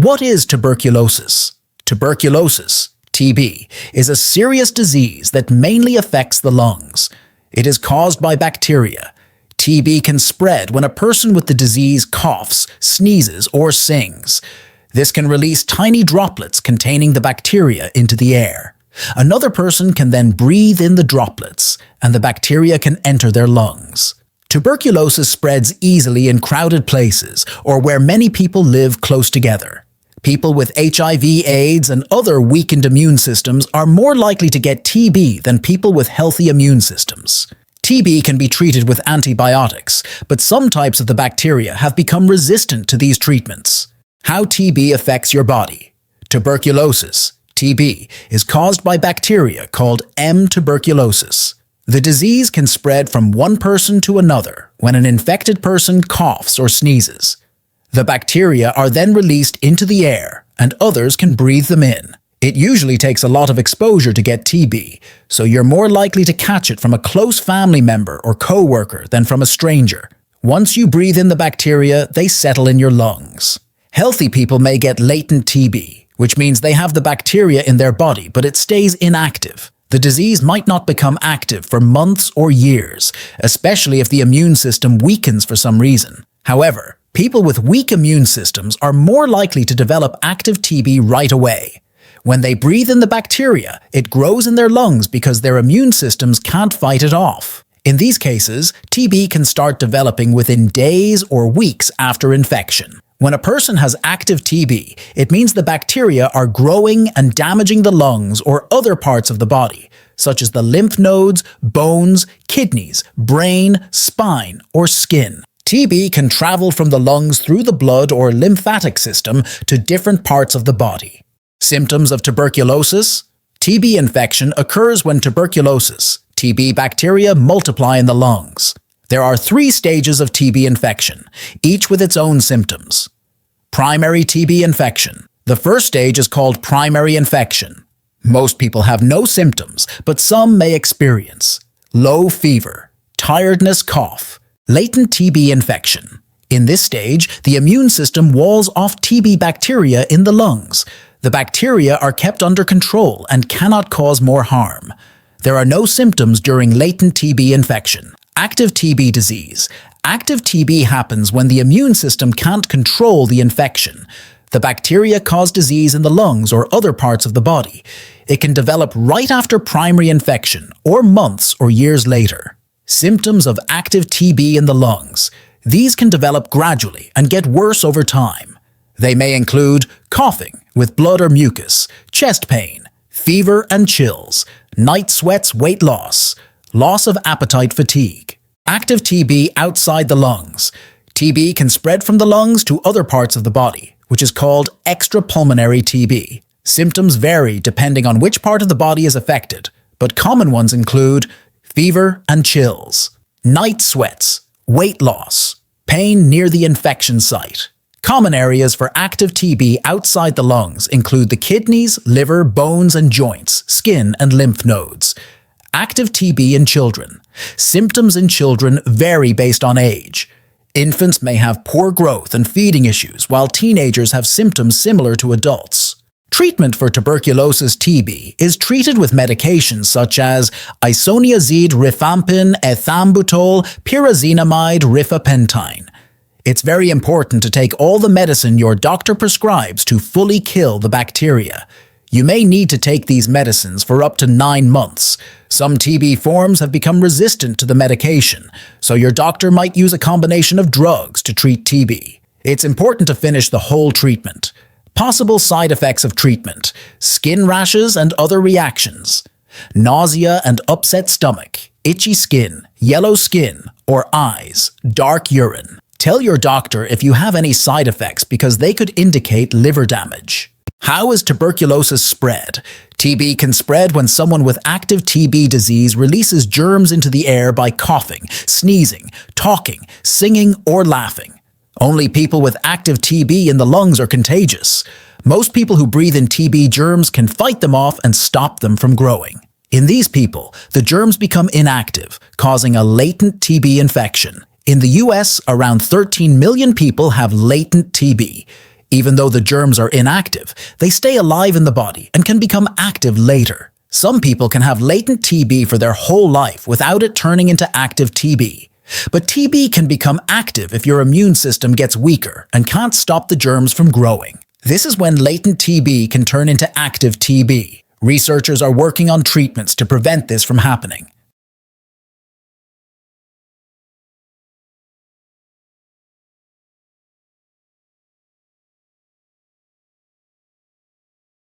What is tuberculosis? Tuberculosis, TB, is a serious disease that mainly affects the lungs. It is caused by bacteria. TB can spread when a person with the disease coughs, sneezes, or sings. This can release tiny droplets containing the bacteria into the air. Another person can then breathe in the droplets, and the bacteria can enter their lungs. Tuberculosis spreads easily in crowded places or where many people live close together. People with HIV/AIDS and other weakened immune systems are more likely to get TB than people with healthy immune systems. TB can be treated with antibiotics, but some types of the bacteria have become resistant to these treatments. How TB affects your body. Tuberculosis, TB, is caused by bacteria called M. tuberculosis. The disease can spread from one person to another when an infected person coughs or sneezes. The bacteria are then released into the air, and others can breathe them in. It usually takes a lot of exposure to get TB, so you're more likely to catch it from a close family member or coworker than from a stranger. Once you breathe in the bacteria, they settle in your lungs. Healthy people may get latent TB, which means they have the bacteria in their body, but it stays inactive. The disease might not become active for months or years, especially if the immune system weakens for some reason. However, people with weak immune systems are more likely to develop active TB right away. When they breathe in the bacteria, it grows in their lungs because their immune systems can't fight it off. In these cases, TB can start developing within days or weeks after infection. When a person has active TB, it means the bacteria are growing and damaging the lungs or other parts of the body, such as the lymph nodes, bones, kidneys, brain, spine, or skin. TB can travel from the lungs through the blood or lymphatic system to different parts of the body. Symptoms of tuberculosis. TB infection occurs when tuberculosis, TB bacteria, multiply in the lungs. There are 3 stages of TB infection, each with its own symptoms. Primary TB infection. The first stage is called primary infection. Most people have no symptoms, but some may experience low fever, tiredness, cough. Latent TB infection. In this stage, the immune system walls off TB bacteria in the lungs. The bacteria are kept under control and cannot cause more harm. There are no symptoms during latent TB infection. Active TB disease. Active TB happens when the immune system can't control the infection. The bacteria cause disease in the lungs or other parts of the body. It can develop right after primary infection or months or years later. Symptoms of active TB in the lungs. These can develop gradually and get worse over time. They may include coughing with blood or mucus, chest pain, fever and chills, night sweats, weight loss, loss of appetite, fatigue. Active TB outside the lungs. TB can spread from the lungs to other parts of the body, which is called extrapulmonary TB. Symptoms vary depending on which part of the body is affected, but common ones include fever and chills, night sweats, weight loss, pain near the infection site. Common areas for active TB outside the lungs include the kidneys, liver, bones and joints, skin and lymph nodes. Active TB in children. Symptoms in children vary based on age. Infants may have poor growth and feeding issues, while teenagers have symptoms similar to adults. Treatment for tuberculosis TB is treated with medications such as isoniazid, rifampin, ethambutol, pyrazinamide, rifapentine. It's very important to take all the medicine your doctor prescribes to fully kill the bacteria. You may need to take these medicines for up to 9 months. Some TB forms have become resistant to the medication, so your doctor might use a combination of drugs to treat TB. It's important to finish the whole treatment. Possible side effects of treatment: skin rashes and other reactions, nausea and upset stomach, itchy skin, yellow skin or eyes, dark urine. Tell your doctor if you have any side effects because they could indicate liver damage. How is tuberculosis spread? TB can spread when someone with active TB disease releases germs into the air by coughing, sneezing, talking, singing, or laughing. Only people with active TB in the lungs are contagious. Most people who breathe in TB germs can fight them off and stop them from growing. In these people, the germs become inactive, causing a latent TB infection. In the US, around 13 million people have latent TB. Even though the germs are inactive, they stay alive in the body and can become active later. Some people can have latent TB for their whole life without it turning into active TB. But TB can become active if your immune system gets weaker and can't stop the germs from growing. This is when latent TB can turn into active TB. Researchers are working on treatments to prevent this from happening.